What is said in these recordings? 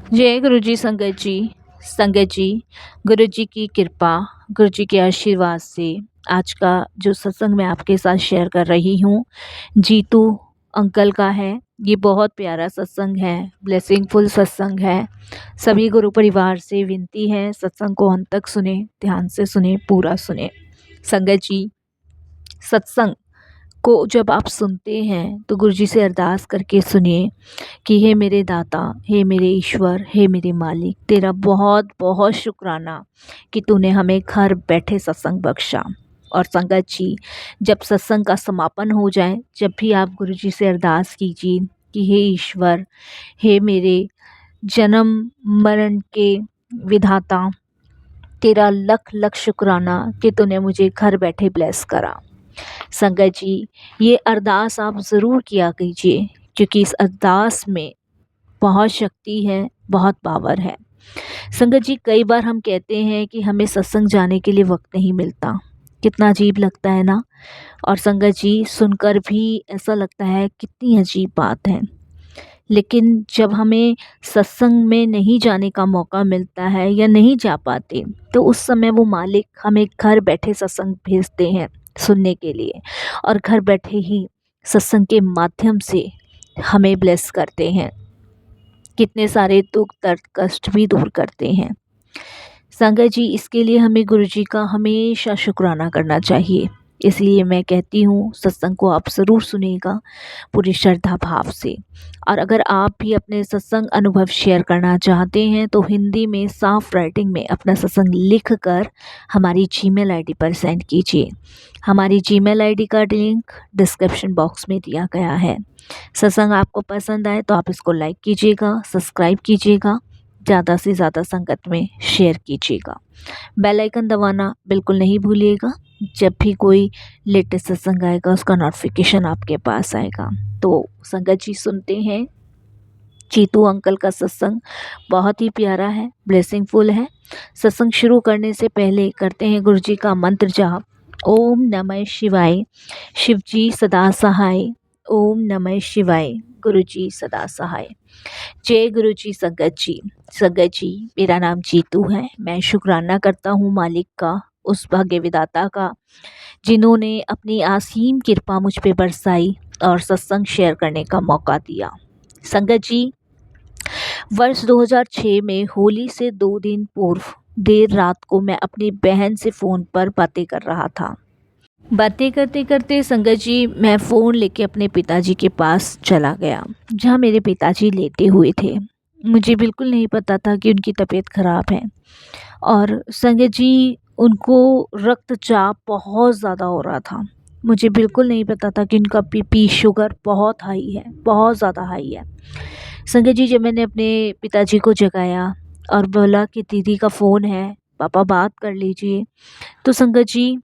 जय गुरु जी संगत जी गुरु जी की कृपा, गुरु जी के आशीर्वाद से आज का जो सत्संग मैं आपके साथ शेयर कर रही हूँ, जीतू अंकल का है। ये बहुत प्यारा सत्संग है, ब्लेसिंगफुल सत्संग है। सभी गुरु परिवार से विनती है, सत्संग को अंत तक सुने, ध्यान से सुने, पूरा सुने। संगत जी, सत्संग को जब आप सुनते हैं तो गुरु जी से अरदास करके सुनिए कि हे मेरे दाता, हे मेरे ईश्वर, हे मेरे मालिक, तेरा बहुत बहुत शुक्राना कि तूने हमें घर बैठे सत्संग बख्शा। और संगत जी, जब सत्संग का समापन हो जाए, जब भी आप गुरु जी से अरदास कीजिए कि हे ईश्वर, हे मेरे जन्म मरण के विधाता, तेरा लख लख शुक्राना कि तूने मुझे घर बैठे ब्लेस करा। संगत जी, ये अरदास आप ज़रूर किया कीजिए, क्योंकि इस अरदास में बहुत शक्ति है, बहुत पावर है। संगत जी, कई बार हम कहते हैं कि हमें सत्संग जाने के लिए वक्त नहीं मिलता। कितना अजीब लगता है ना। और संगत जी, सुनकर भी ऐसा लगता है कितनी अजीब बात है। लेकिन जब हमें सत्संग में नहीं जाने का मौका मिलता है या नहीं जा पाते, तो उस समय वो मालिक हमें घर बैठे सत्संग भेजते हैं सुनने के लिए, और घर बैठे ही सत्संग के माध्यम से हमें ब्लेस करते हैं। कितने सारे दुख दर्द कष्ट भी दूर करते हैं। संगत जी, इसके लिए हमें गुरु जी का हमेशा शुक्राना करना चाहिए। इसलिए मैं कहती हूँ, सत्संग को आप ज़रूर सुनिएगा पूरी श्रद्धा भाव से। और अगर आप भी अपने सत्संग अनुभव शेयर करना चाहते हैं तो हिंदी में साफ राइटिंग में अपना सत्संग लिख कर हमारी जीमेल आईडी पर सेंड कीजिए। हमारी जीमेल आईडी का लिंक डिस्क्रिप्शन बॉक्स में दिया गया है। सत्संग आपको पसंद आए तो आप इसको लाइक कीजिएगा, सब्सक्राइब कीजिएगा, ज़्यादा से ज़्यादा संगत में शेयर कीजिएगा। बेल आइकन दबाना बिल्कुल नहीं भूलिएगा। जब भी कोई लेटेस्ट सत्संग आएगा उसका नोटिफिकेशन आपके पास आएगा। तो संगत जी, सुनते हैं जीतू अंकल का सत्संग। बहुत ही प्यारा है, ब्लेसिंगफुल है। सत्संग शुरू करने से पहले करते हैं गुरु जी का मंत्र जाप। ओम नमः शिवाय, शिव जी सदा सहाय। ओम नमः शिवाय, गुरु जी सदा सहाय। जय गुरु जी। संगत जी, मेरा नाम जीतू है। मैं शुक्राना करता हूँ मालिक का, उस भाग्य विधाता का, जिन्होंने अपनी असीम कृपा मुझ पे बरसाई और सत्संग शेयर करने का मौका दिया। संगत जी, वर्ष 2006 में होली से 2 दिन पूर्व देर रात को मैं अपनी बहन से फ़ोन पर बातें कर रहा था। बातें करते करते संगत जी, मैं फ़ोन लेके अपने पिताजी के पास चला गया, जहाँ मेरे पिताजी लेटे हुए थे। मुझे बिल्कुल नहीं पता था कि उनकी तबीयत ख़राब है। और संगत जी, उनको रक्तचाप बहुत ज़्यादा हो रहा था। मुझे बिल्कुल नहीं पता था कि उनका बीपी शुगर बहुत हाई है, बहुत ज़्यादा हाई है। संगत जी, जब मैंने अपने पिताजी को जगाया और बोला कि दीदी का फ़ोन है, पापा बात कर लीजिए, तो संगत जी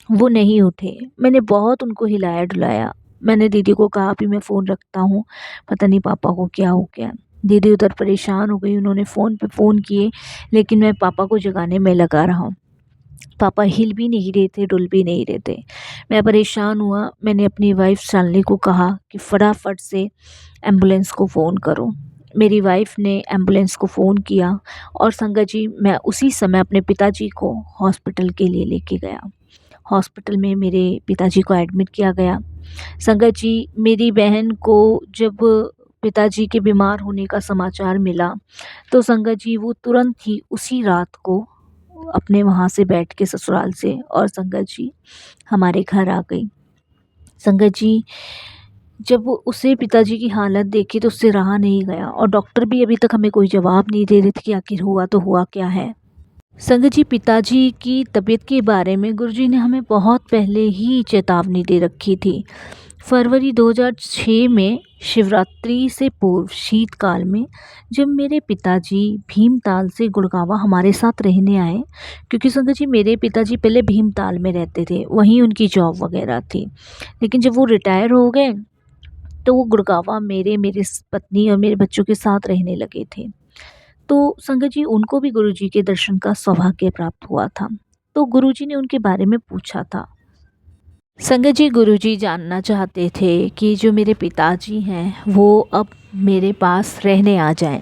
वो नहीं उठे। मैंने बहुत उनको हिलाया डुलाया। मैंने दीदी को कहा अभी मैं फ़ोन रखता हूँ, पता नहीं पापा को क्या हो गया। दीदी उधर परेशान हो गई, उन्होंने फ़ोन पे फ़ोन किए, लेकिन मैं पापा को जगाने में लगा रहा। पापा हिल भी नहीं रहे थे, डुल भी नहीं रहे थे। मैं परेशान हुआ। मैंने अपनी वाइफ़ शालिनी को कहा कि फटाफट से एम्बुलेंस को फ़ोन करो। मेरी वाइफ़ ने एम्बुलेंस को फ़ोन किया और संगत जी, मैं उसी समय अपने पिताजी को हॉस्पिटल के लिए लेके गया। हॉस्पिटल में मेरे पिताजी को एडमिट किया गया। संगत जी, मेरी बहन को जब पिताजी के बीमार होने का समाचार मिला, तो संगत जी वो तुरंत ही उसी रात को अपने वहाँ से बैठ के ससुराल से और संगत जी हमारे घर आ गई। संगत जी, जब वो उसे पिताजी की हालत देखी तो उससे रहा नहीं गया, और डॉक्टर भी अभी तक हमें कोई जवाब नहीं दे रहे थे कि आखिर हुआ तो हुआ क्या है। संगत जी, पिताजी की तबीयत के बारे में गुरुजी ने हमें बहुत पहले ही चेतावनी दे रखी थी। फरवरी 2006 में शिवरात्रि से पूर्व शीतकाल में जब मेरे पिताजी भीमताल से गुड़गांव हमारे साथ रहने आए, क्योंकि संगत जी मेरे पिताजी पहले भीमताल में रहते थे, वहीं उनकी जॉब वगैरह थी। लेकिन जब वो रिटायर हो गए तो वो गुड़गांव मेरे मेरी पत्नी और मेरे बच्चों के साथ रहने लगे थे। तो संगत जी, उनको भी गुरुजी के दर्शन का सौभाग्य प्राप्त हुआ था। तो गुरुजी ने उनके बारे में पूछा था। संगत जी, गुरुजी जानना चाहते थे कि जो मेरे पिताजी हैं वो अब मेरे पास रहने आ जाएं।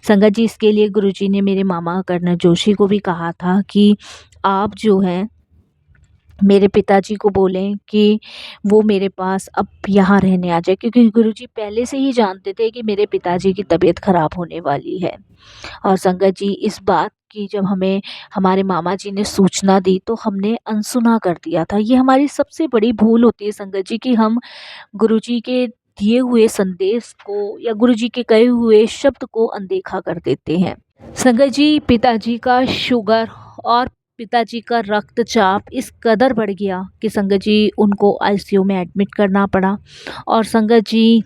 संगत जी, इसके लिए गुरुजी ने मेरे मामा कर्नल जोशी को भी कहा था कि आप जो हैं मेरे पिताजी को बोलें कि वो मेरे पास अब यहाँ रहने आ जाए, क्योंकि गुरुजी पहले से ही जानते थे कि मेरे पिताजी की तबीयत ख़राब होने वाली है। और संगत जी, इस बात की जब हमें हमारे मामा जी ने सूचना दी तो हमने अनसुना कर दिया था। ये हमारी सबसे बड़ी भूल होती है संगत जी, कि हम गुरुजी के दिए हुए संदेश को या गुरुजी के कहे हुए शब्द को अनदेखा कर देते हैं। संगत जी, पिताजी का शुगर और पिताजी का रक्तचाप इस कदर बढ़ गया कि संगत जी उनको आईसीयू में एडमिट करना पड़ा। और संगत जी,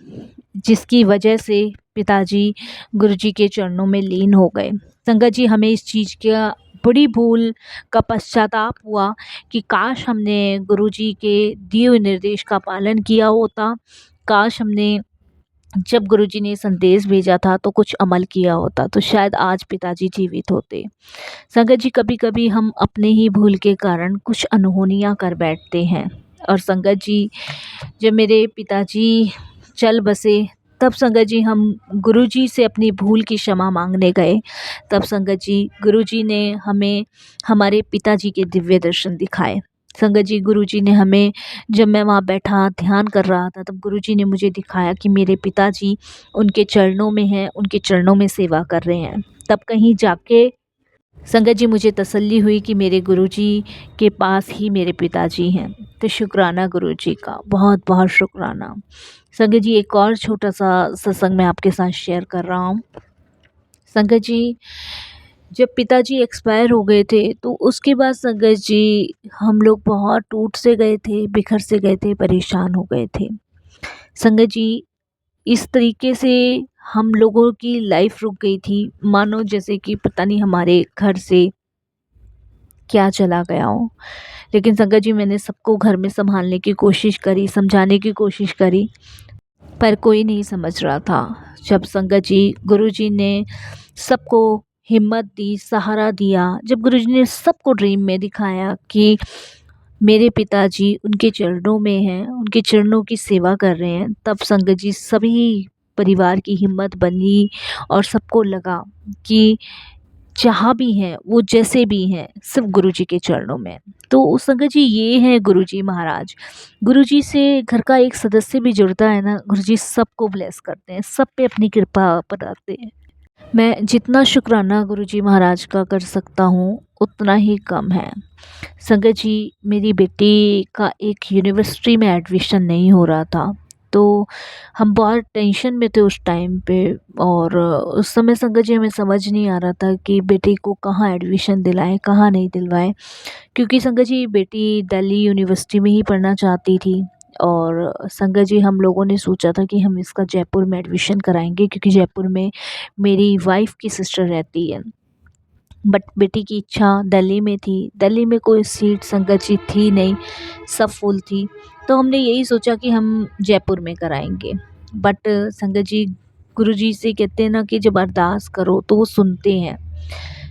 जिसकी वजह से पिताजी गुरुजी के चरणों में लीन हो गए। संगत जी, हमें इस चीज़ का बड़ी भूल का पश्चाताप हुआ कि काश हमने गुरुजी के दिए हुए निर्देश का पालन किया होता। काश हमने जब गुरुजी ने संदेश भेजा था तो कुछ अमल किया होता, तो शायद आज पिताजी जीवित होते। संगत जी, कभी कभी हम अपने ही भूल के कारण कुछ अनहोनियां कर बैठते हैं। और संगत जी, जब मेरे पिताजी चल बसे तब संगत जी हम गुरुजी से अपनी भूल की क्षमा मांगने गए। तब संगत जी, गुरुजी ने हमें हमारे पिताजी के दिव्य दर्शन दिखाए। संगत जी, गुरुजी ने हमें, जब मैं वहाँ बैठा ध्यान कर रहा था, तब गुरुजी ने मुझे दिखाया कि मेरे पिताजी उनके चरणों में हैं, उनके चरणों में सेवा कर रहे हैं। तब कहीं जाके संगत जी मुझे तसल्ली हुई कि मेरे गुरुजी के पास ही मेरे पिताजी हैं। तो शुक्राना गुरुजी का, बहुत बहुत शुक्राना। संगत जी, एक और छोटा सा सत्संग मैं आपके साथ शेयर कर रहा हूँ। संगत जी, जब पिताजी एक्सपायर हो गए थे तो उसके बाद संगत जी हम लोग बहुत टूट से गए थे, बिखर से गए थे, परेशान हो गए थे। संगत जी, इस तरीके से हम लोगों की लाइफ रुक गई थी, मानो जैसे कि पता नहीं हमारे घर से क्या चला गया हो। लेकिन संगत जी, मैंने सबको घर में संभालने की कोशिश करी, समझाने की कोशिश करी, पर कोई नहीं समझ रहा था। जब संगत जी गुरुजी ने सबको हिम्मत दी, सहारा दिया, जब गुरुजी ने सबको ड्रीम में दिखाया कि मेरे पिताजी उनके चरणों में हैं, उनके चरणों की सेवा कर रहे हैं, तब संगत जी सभी परिवार की हिम्मत बनी और सबको लगा कि जहाँ भी हैं वो, जैसे भी हैं, सिर्फ गुरुजी के चरणों में। तो संगत जी, ये हैं गुरुजी महाराज। गुरुजी से घर का एक सदस्य भी जुड़ता है ना, गुरुजी सबको ब्लेस करते हैं, सब पे अपनी कृपा बनाते हैं। मैं जितना शुक्राना गुरुजी महाराज का कर सकता हूँ उतना ही कम है। संगत जी, मेरी बेटी का एक यूनिवर्सिटी में एडमिशन नहीं हो रहा था, तो हम बहुत टेंशन में थे उस टाइम पे। और उस समय संगत जी हमें समझ नहीं आ रहा था कि बेटी को कहाँ एडमिशन दिलाएं, कहाँ नहीं दिलवाएं, क्योंकि संगत जी बेटी दिल्ली यूनिवर्सिटी में ही पढ़ना चाहती थी। और संगत जी, हम लोगों ने सोचा था कि हम इसका जयपुर में एडमिशन कराएंगे, क्योंकि जयपुर में मेरी वाइफ की सिस्टर रहती है। बट बेटी की इच्छा दिल्ली में थी। दिल्ली में कोई सीट संगत जी थी नहीं, सब फुल थी। तो हमने यही सोचा कि हम जयपुर में कराएंगे। बट संगत जी, गुरुजी से कहते हैं ना कि जब अरदास करो तो वो सुनते हैं।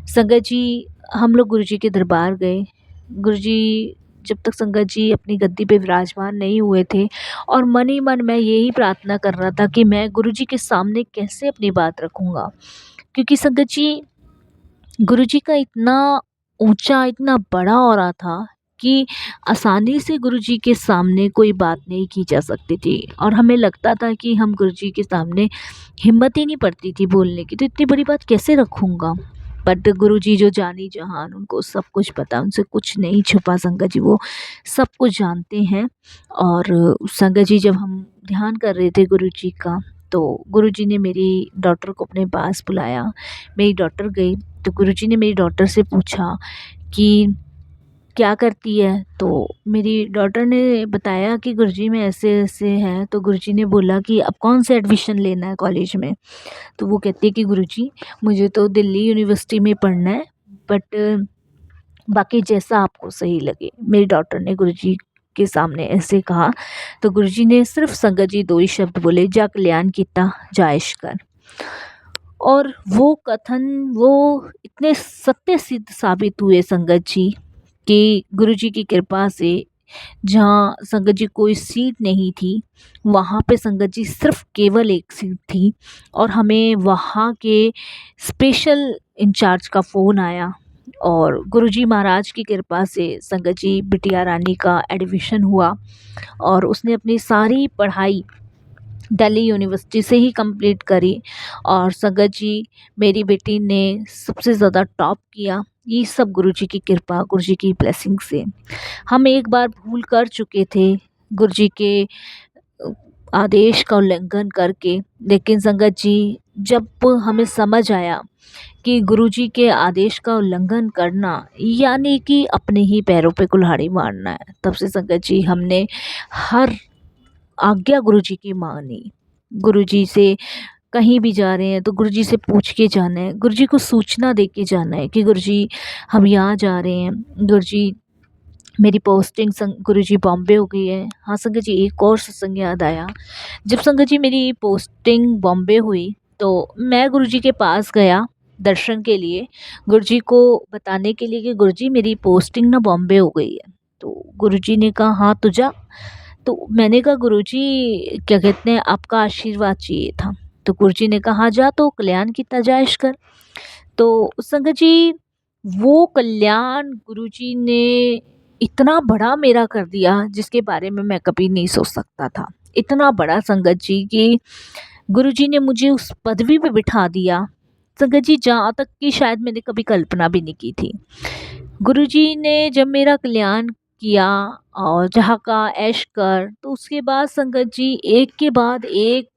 संगत जी, हम लोग गुरुजी के दरबार गए। गुरुजी, जब तक संगत जी अपनी गद्दी पे विराजमान नहीं हुए थे, और मन ही मन मैं यही प्रार्थना कर रहा था कि मैं गुरुजी के सामने कैसे अपनी बात रखूँगा, क्योंकि संगत जी गुरुजी का इतना ऊंचा, इतना बड़ा ऑरा था कि आसानी से गुरुजी के सामने कोई बात नहीं की जा सकती थी। और हमें लगता था कि हम गुरुजी के सामने हिम्मत ही नहीं पड़ती थी बोलने की, तो इतनी बड़ी बात कैसे रखूँगा। बट गुरुजी जो जानी जहान, उनको सब कुछ पता, उनसे कुछ नहीं छुपा। संगत जी वो सब कुछ जानते हैं। और संगत जी, जब हम ध्यान कर रहे थे गुरुजी का, तो गुरुजी ने मेरी डॉटर को अपने पास बुलाया। मेरी डॉटर गई तो गुरुजी ने मेरी डॉटर से पूछा कि क्या करती है। तो मेरी डॉटर ने बताया कि गुरुजी में ऐसे ऐसे है। तो गुरुजी ने बोला कि अब कौन से एडमिशन लेना है कॉलेज में। तो वो कहती है कि गुरुजी, मुझे तो दिल्ली यूनिवर्सिटी में पढ़ना है, बट बाकी जैसा आपको सही लगे। मेरी डॉटर ने गुरुजी के सामने ऐसे कहा। तो गुरुजी ने सिर्फ संगत जी दो ही शब्द बोले, जा कल्याण किता जा इश कर। और वो कथन, वो इतने सत्य सिद्ध साबित हुए संगत जी कि गुरुजी की कृपा से जहाँ संगत जी कोई सीट नहीं थी, वहाँ पे संगत जी सिर्फ़ केवल एक सीट थी और हमें वहाँ के स्पेशल इंचार्ज का फ़ोन आया और गुरुजी महाराज की कृपा से संगत जी बिटिया रानी का एडमिशन हुआ और उसने अपनी सारी पढ़ाई दिल्ली यूनिवर्सिटी से ही कंप्लीट करी और संगत जी मेरी बेटी ने सबसे ज़्यादा टॉप किया। ये सब गुरुजी की कृपा, गुरुजी की ब्लेसिंग से। हम एक बार भूल कर चुके थे गुरुजी के आदेश का उल्लंघन करके, लेकिन संगत जी जब हमें समझ आया कि गुरुजी के आदेश का उल्लंघन करना यानी कि अपने ही पैरों पे कुल्हाड़ी मारना है, तब से संगत जी हमने हर आज्ञा गुरुजी की मानी। गुरुजी से कहीं भी जा रहे हैं तो गुरुजी से पूछ के जाना है, गुरुजी को सूचना दे के जाना है कि गुरुजी हम यहाँ जा रहे हैं। गुरुजी मेरी पोस्टिंग गुरुजी बॉम्बे हो गई है। हाँ संगत जी, एक और सत्संग याद आया। जब संगत जी मेरी पोस्टिंग बॉम्बे हुई तो मैं गुरुजी के पास गया दर्शन के लिए, गुरुजी को बताने के लिए कि गुरुजी मेरी पोस्टिंग ना बॉम्बे हो गई है। तो गुरुजी ने कहा हाँ तू जा। तो मैंने कहा गुरुजी क्या कहते हैं आपका आशीर्वाद चाहिए था। तो गुरुजी ने कहा जा तो कल्याण की तजाइश कर। तो संगत जी वो कल्याण गुरुजी ने इतना बड़ा मेरा कर दिया जिसके बारे में मैं कभी नहीं सोच सकता था। इतना बड़ा संगत जी कि गुरुजी ने मुझे उस पदवी पे बिठा दिया संगत जी जहाँ तक कि शायद मैंने कभी कल्पना भी नहीं की थी। गुरुजी ने जब मेरा कल्याण किया और जहाँ का ऐश कर, तो उसके बाद संगत जी एक के बाद एक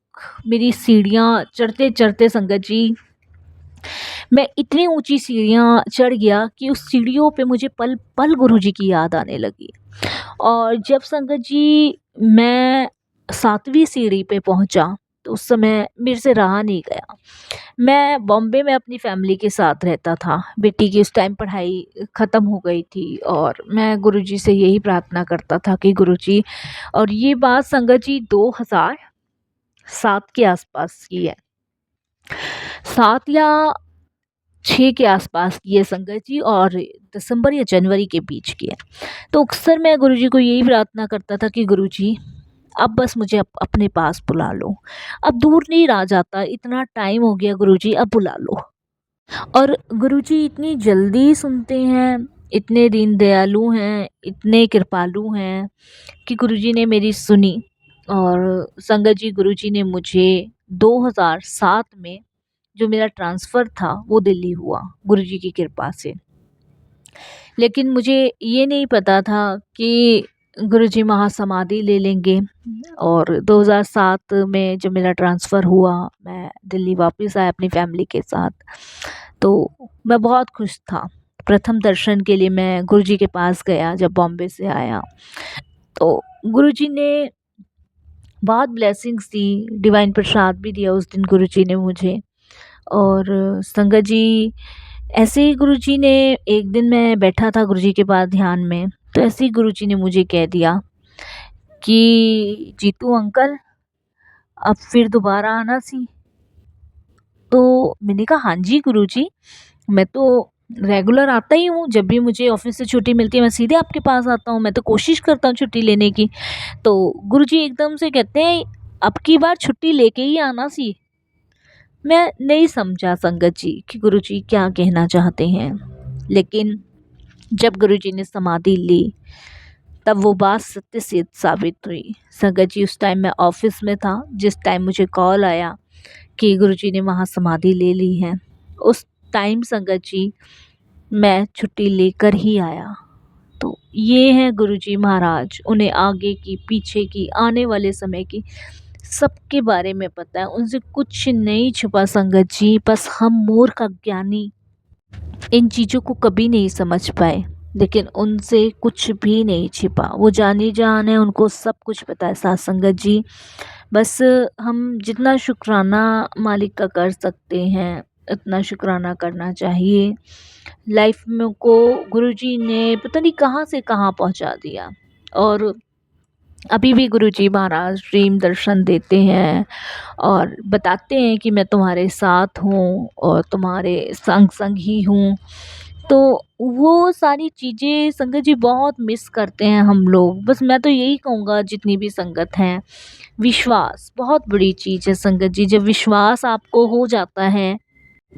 मेरी सीढ़ियाँ चढ़ते चढ़ते संगत जी मैं इतनी ऊंची सीढ़ियाँ चढ़ गया कि उस सीढ़ियों पे मुझे पल पल गुरुजी की याद आने लगी। और जब संगत जी मैं 7वीं सीढ़ी पे पहुंचा तो उस समय मेरे से रहा नहीं गया। मैं बॉम्बे में अपनी फैमिली के साथ रहता था। बेटी की उस टाइम पढ़ाई ख़त्म हो गई थी और मैं गुरुजी से यही प्रार्थना करता था कि गुरुजी, और ये बात संगत जी 2007 के आसपास की है, 7 या 6 के आसपास की है संगत जी, और दिसंबर या जनवरी के बीच की है। तो अक्सर मैं गुरुजी को यही प्रार्थना करता था कि गुरुजी अब बस मुझे अपने पास बुला लो, अब दूर नहीं रहा जाता, इतना टाइम हो गया गुरुजी, अब बुला लो। और गुरुजी इतनी जल्दी सुनते हैं, इतने दीन दयालु हैं, इतने कृपालु हैं कि गुरुजी ने मेरी सुनी। और संगत जी गुरुजी ने मुझे 2007 में जो मेरा ट्रांसफ़र था वो दिल्ली हुआ गुरुजी की कृपा से। लेकिन मुझे ये नहीं पता था कि गुरुजी महासमाधि ले लेंगे। और 2007 में जब मेरा ट्रांसफ़र हुआ, मैं दिल्ली वापस आया अपनी फैमिली के साथ, तो मैं बहुत खुश था। प्रथम दर्शन के लिए मैं गुरुजी के पास गया जब बॉम्बे से आया, तो गुरुजी ने बहुत ब्लेसिंग्स दी, डिवाइन प्रसाद भी दिया उस दिन गुरुजी ने मुझे। और संगत जी ऐसे ही गुरुजी ने, एक दिन मैं बैठा था गुरुजी के पास ध्यान में, तो ऐसे ही गुरुजी ने मुझे कह दिया कि जीतू अंकल अब फिर दोबारा आना सी। तो मैंने कहा हाँ जी गुरुजी, मैं तो रेगुलर आता ही हूँ, जब भी मुझे ऑफिस से छुट्टी मिलती है मैं सीधे आपके पास आता हूँ, मैं तो कोशिश करता हूँ छुट्टी लेने की। तो गुरुजी एकदम से कहते हैं अब की बार छुट्टी लेके ही आना सी। मैं नहीं समझा संगत जी कि गुरुजी क्या कहना चाहते हैं, लेकिन जब गुरुजी ने समाधि ली तब वो बात सत्य सिद्ध साबित हुई। संगत जी उस टाइम मैं ऑफिस में था, जिस टाइम मुझे कॉल आया कि गुरुजी ने वहाँ समाधि ले ली है, उस टाइम संगत जी मैं छुट्टी लेकर ही आया। तो ये है गुरुजी महाराज, उन्हें आगे की पीछे की आने वाले समय की सबके बारे में पता है, उनसे कुछ नहीं छुपा संगत जी। बस हम मूर्ख अज्ञानी इन चीज़ों को कभी नहीं समझ पाए, लेकिन उनसे कुछ भी नहीं छिपा, वो जानी जान है, उनको सब कुछ पता है साथ संगत जी। बस हम जितना शुक्राना मालिक का कर सकते हैं उतना शुक्राना करना चाहिए। लाइफ में को गुरुजी ने पता नहीं कहाँ से कहाँ पहुँचा दिया, और अभी भी गुरुजी महाराज ड्रीम दर्शन देते हैं और बताते हैं कि मैं तुम्हारे साथ हूँ और तुम्हारे संग संग ही हूँ। तो वो सारी चीज़ें संगत जी बहुत मिस करते हैं हम लोग। बस मैं तो यही कहूँगा जितनी भी संगत हैं, विश्वास बहुत बड़ी चीज़ है संगत जी। जब विश्वास आपको हो जाता है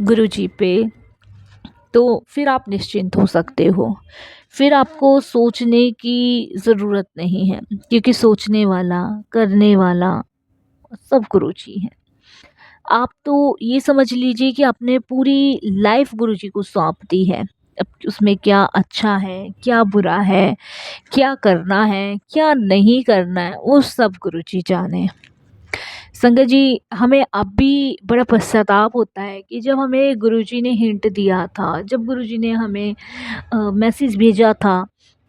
गुरु जी पे, तो फिर आप निश्चिंत हो सकते हो। फिर आपको सोचने की ज़रूरत नहीं है, क्योंकि सोचने वाला, करने वाला सब गुरु जी हैं। आप तो ये समझ लीजिए कि आपने पूरी लाइफ गुरु जी को सौंप दी है। अब उसमें क्या अच्छा है, क्या बुरा है, क्या करना है, क्या नहीं करना है, वो सब गुरु जी जाने। संगत जी, हमें अब भी बड़ा पश्चाताप होता है कि जब हमें गुरुजी ने हिंट दिया था, जब गुरुजी ने हमें मैसेज भेजा था,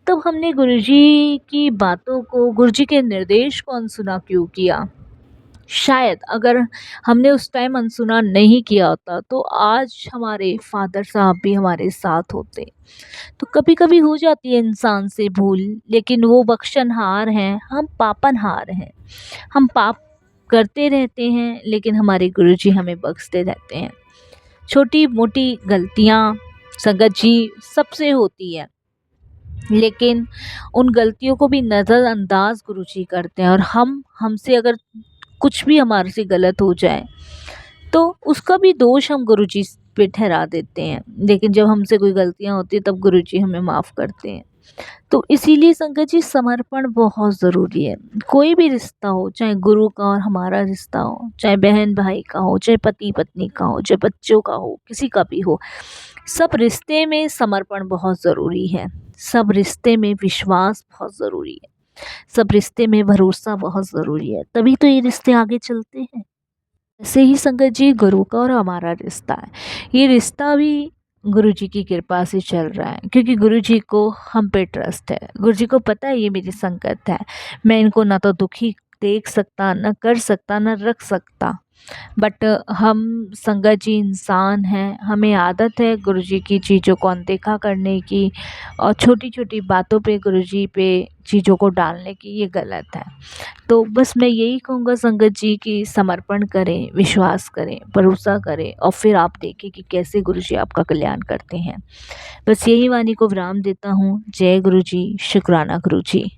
तब हमने गुरुजी की बातों को, गुरुजी के निर्देश को अनसुना क्यों किया? शायद अगर हमने उस टाइम अनसुना नहीं किया होता, तो आज हमारे फादर साहब भी हमारे साथ होते। तो कभी-कभी हो जाती है इंसान से भूल, लेकिन वो बख्शनहार हैं, हम पापनहार हैं। हम पाप करते रहते हैं, लेकिन हमारे गुरुजी हमें बख्शते रहते हैं। छोटी-मोटी गलतियाँ संगत जी सबसे होती है, लेकिन उन गलतियों को भी नज़रअंदाज गुरुजी करते हैं, और हमसे अगर कुछ भी हमारे से गलत हो जाए, तो उसका भी दोष हम गुरुजी पे ठहरा देते हैं। लेकिन जब हमसे कोई गलतियाँ होती हैं, तब गुरुजी हमें माफ़ करते हैं। तो इसीलिए संगत जी समर्पण बहुत ज़रूरी है। कोई भी रिश्ता हो, चाहे गुरु का और हमारा रिश्ता हो, चाहे बहन भाई का हो, चाहे पति पत्नी का हो, चाहे बच्चों का हो, किसी का भी हो, सब रिश्ते में समर्पण बहुत ज़रूरी है। सब रिश्ते में विश्वास बहुत ज़रूरी है। सब रिश्ते में भरोसा बहुत ज़रूरी है, तभी तो ये रिश्ते आगे चलते हैं। ऐसे ही संगत जी गुरु का और हमारा रिश्ता है, ये रिश्ता भी गुरु जी की कृपा से चल रहा है, क्योंकि गुरु जी को हम पे ट्रस्ट है। गुरु जी को पता है ये मेरी संगत है, मैं इनको ना तो दुखी देख सकता, ना कर सकता, ना रख सकता। बट हम संगत जी इंसान हैं, हमें आदत है गुरु जी की चीज़ों को अनदेखा करने की, और छोटी छोटी बातों पे गुरु जी पे चीज़ों को डालने की, ये गलत है। तो बस मैं यही कहूँगा संगत जी कि समर्पण करें, विश्वास करें, भरोसा करें, और फिर आप देखें कि कैसे गुरु जी आपका कल्याण करते हैं। बस यही वाणी को विराम देता हूँ। जय गुरु जी, शुक्राना गुरु जी।